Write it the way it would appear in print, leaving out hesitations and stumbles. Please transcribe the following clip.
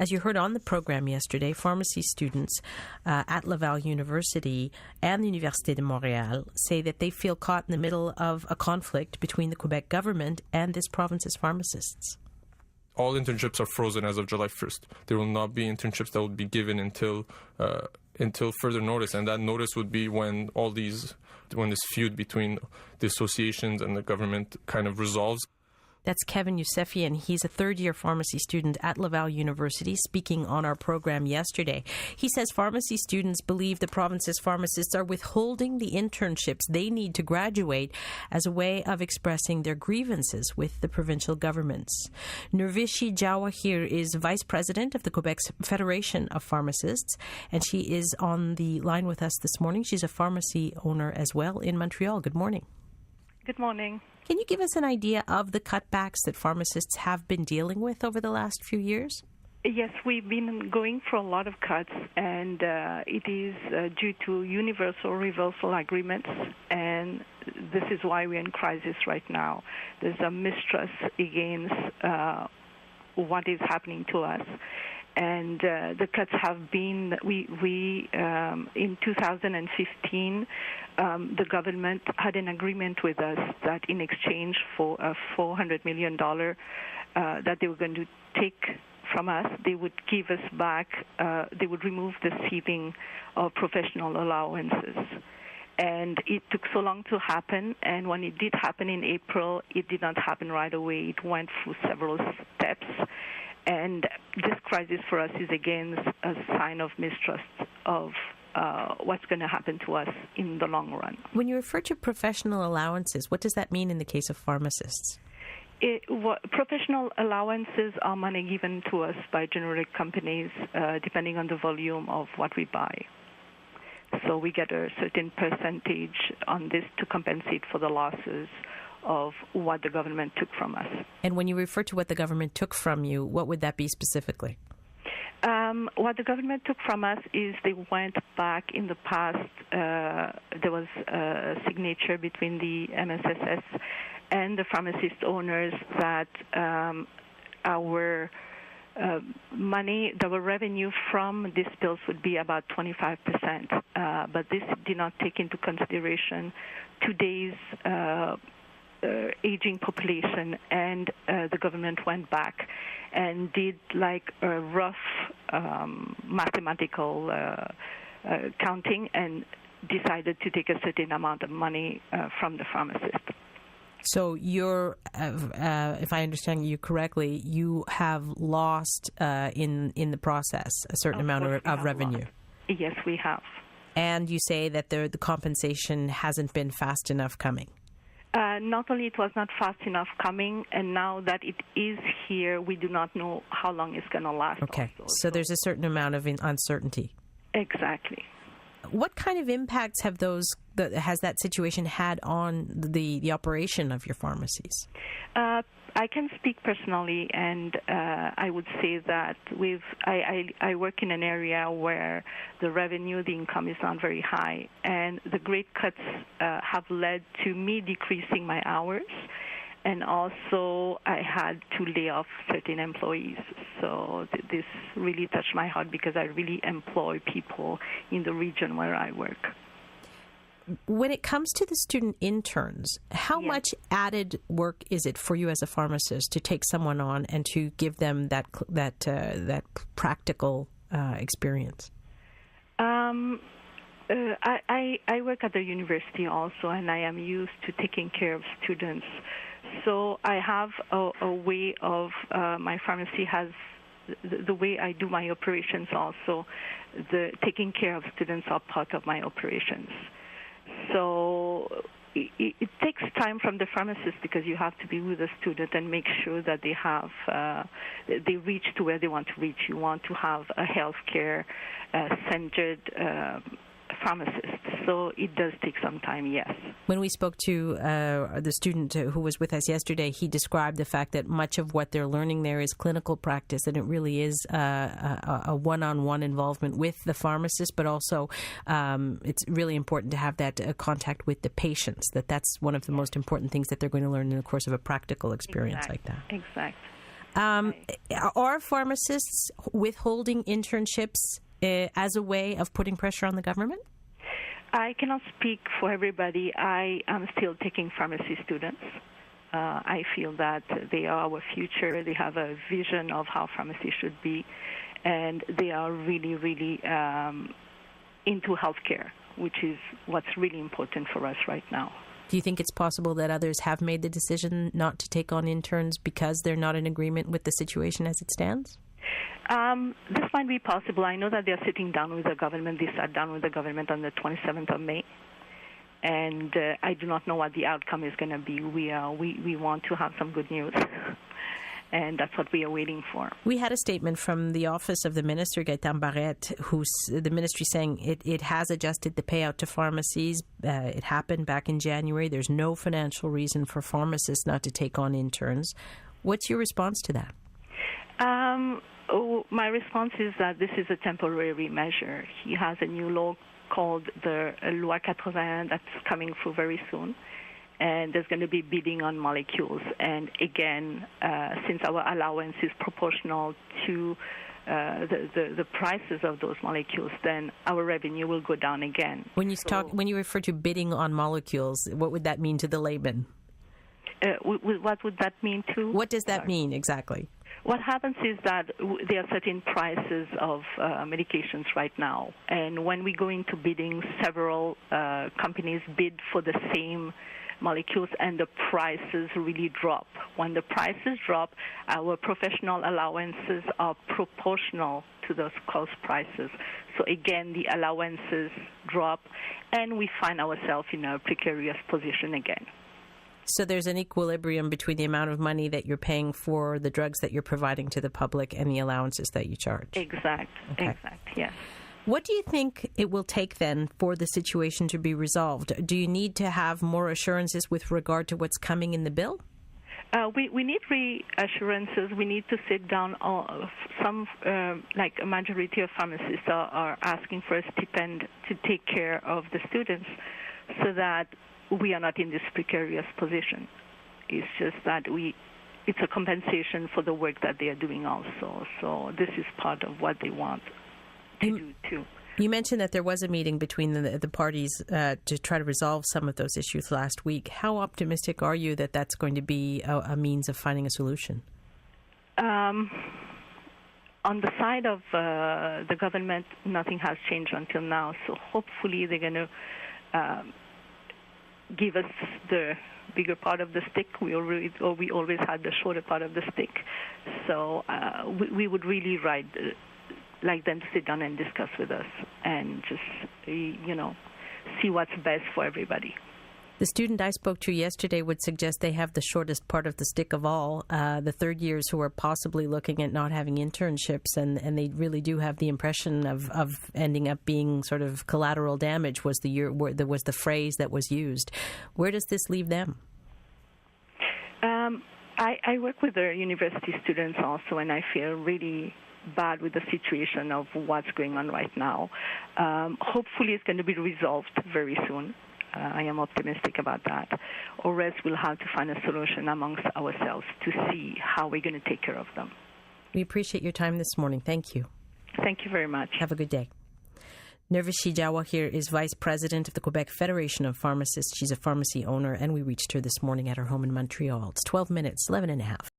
As you heard on the program yesterday, pharmacy students at Laval University and the Université de Montréal say that they feel caught in the middle of a conflict between the Quebec government and this province's pharmacists. All internships are frozen as of July 1st. There will not be internships that will be given until further notice, and that notice would be when this feud between the associations and the government kind of resolves. That's Kevin Yousefian. He's a third-year pharmacy student at Laval University, speaking on our program yesterday. He says pharmacy students believe the province's pharmacists are withholding the internships they need to graduate as a way of expressing their grievances with the provincial governments. Nirvishi Jawaheer is vice president of the Quebec's Fédération of Pharmacists, and she is on the line with us this morning. She's a pharmacy owner as well in Montreal. Good morning. Good morning. Can you give us an idea of the cutbacks that pharmacists have been dealing with over the last few years? Yes, we've been going for a lot of cuts, and it is due to universal reversal agreements, and this is why we're in crisis right now. There's a mistrust against what is happening to us. And the cuts have been, in 2015, the government had an agreement with us that in exchange for a $400 million that they were going to take from us, they would give us back, they would remove the ceiling of professional allowances. And it took so long to happen, and when it did happen in April, it did not happen right away. It went through several steps. And this crisis for us is again a sign of mistrust of what's going to happen to us in the long run. When you refer to professional allowances, what does that mean in the case of pharmacists? Professional allowances are money given to us by generic companies depending on the volume of what we buy. So we get a certain percentage on this to compensate for the losses of what the government took from us. And when you refer to what the government took from you, what would that be specifically? What the government took from us is they went back in the past. There was a signature between the MSSS and the pharmacist owners that our money, the revenue from these pills would be about 25%. But this did not take into consideration today's aging population, and the government went back and did like a rough mathematical counting and decided to take a certain amount of money from the pharmacist. So you're, if I understand you correctly, you have lost in the process a certain amount of revenue. Lost. Yes, we have. And you say that the compensation hasn't been fast enough coming. Not only it was not fast enough coming, and now that it is here, we do not know how long it's going to last. Okay, also. so there's a certain amount of uncertainty. Exactly. What kind of impacts has that situation had on the operation of your pharmacies? I can speak personally, and I would say that I work in an area where the revenue, the income is not very high, and the great cuts have led to me decreasing my hours, and also I had to lay off certain employees. So this really touched my heart because I really employ people in the region where I work. When it comes to the student interns, how much added work is it for you as a pharmacist to take someone on and to give them that practical experience? I work at the university also, and I am used to taking care of students. So I have a way of my pharmacy has the way I do my operations also. The taking care of students are part of my operations. So it takes time from the pharmacist because you have to be with the student and make sure that they reach to where they want to reach. You want to have a healthcare centered pharmacist. So it does take some time, yes. When we spoke to the student who was with us yesterday, he described the fact that much of what they're learning there is clinical practice, and it really is a one-on-one involvement with the pharmacist, but also it's really important to have that contact with the patients, that's one of the most important things that they're going to learn in the course of a practical experience like that. Exactly. Are pharmacists withholding internships as a way of putting pressure on the government? I cannot speak for everybody. I am still taking pharmacy students. I feel that they are our future. They have a vision of how pharmacy should be, and they are really, really into healthcare, which is what's really important for us right now. Do you think it's possible that others have made the decision not to take on interns because they're not in agreement with the situation as it stands? This might be possible. I know that they're sitting down with the government. They sat down with the government on the 27th of May. And I do not know what the outcome is going to be. We want to have some good news. And that's what we are waiting for. We had a statement from the office of the minister, Gaëtan Barrette, the ministry saying it has adjusted the payout to pharmacies. It happened back in January. There's no financial reason for pharmacists not to take on interns. What's your response to that? My response is that this is a temporary measure. He has a new law called the Loi 81 that's coming through very soon. And there's going to be bidding on molecules. And again, since our allowance is proportional to the prices of those molecules, then our revenue will go down again. When you refer to bidding on molecules, what would that mean to the layman? What would that mean to? What does that mean exactly? What happens is that there are certain prices of medications right now. And when we go into bidding, several companies bid for the same molecules, and the prices really drop. When the prices drop, our professional allowances are proportional to those cost prices. So again, the allowances drop, and we find ourselves in a precarious position again. So there's an equilibrium between the amount of money that you're paying for the drugs that you're providing to the public and the allowances that you charge. Exact, yes. What do you think it will take then for the situation to be resolved? Do you need to have more assurances with regard to what's coming in the bill? We need reassurances. We need to sit down. Like a majority of pharmacists are asking for a stipend to take care of the students so that we are not in this precarious position. It's just that it's a compensation for the work that they are doing also. So this is part of what they want to do too. You mentioned that there was a meeting between the parties to try to resolve some of those issues last week. How optimistic are you that that's going to be a means of finding a solution? On the side of the government, nothing has changed until now. So hopefully they're going to give us the bigger part of the stick. We always had the shorter part of the stick. So we would really like them to sit down and discuss with us and just, see what's best for everybody. The student I spoke to yesterday would suggest they have the shortest part of the stick of all, the third years who are possibly looking at not having internships, and they really do have the impression of ending up being sort of collateral damage was the phrase that was used. Where does this leave them? I work with the university students also, and I feel really bad with the situation of what's going on right now. Hopefully it's going to be resolved very soon. I am optimistic about that. Or else we'll have to find a solution amongst ourselves to see how we're going to take care of them. We appreciate your time this morning. Thank you. Thank you very much. Have a good day. Nirvishi Jawaheer is Vice President of the Quebec Fédération of Pharmacists. She's a pharmacy owner, and we reached her this morning at her home in Montreal. It's 12 minutes, 11 and a half.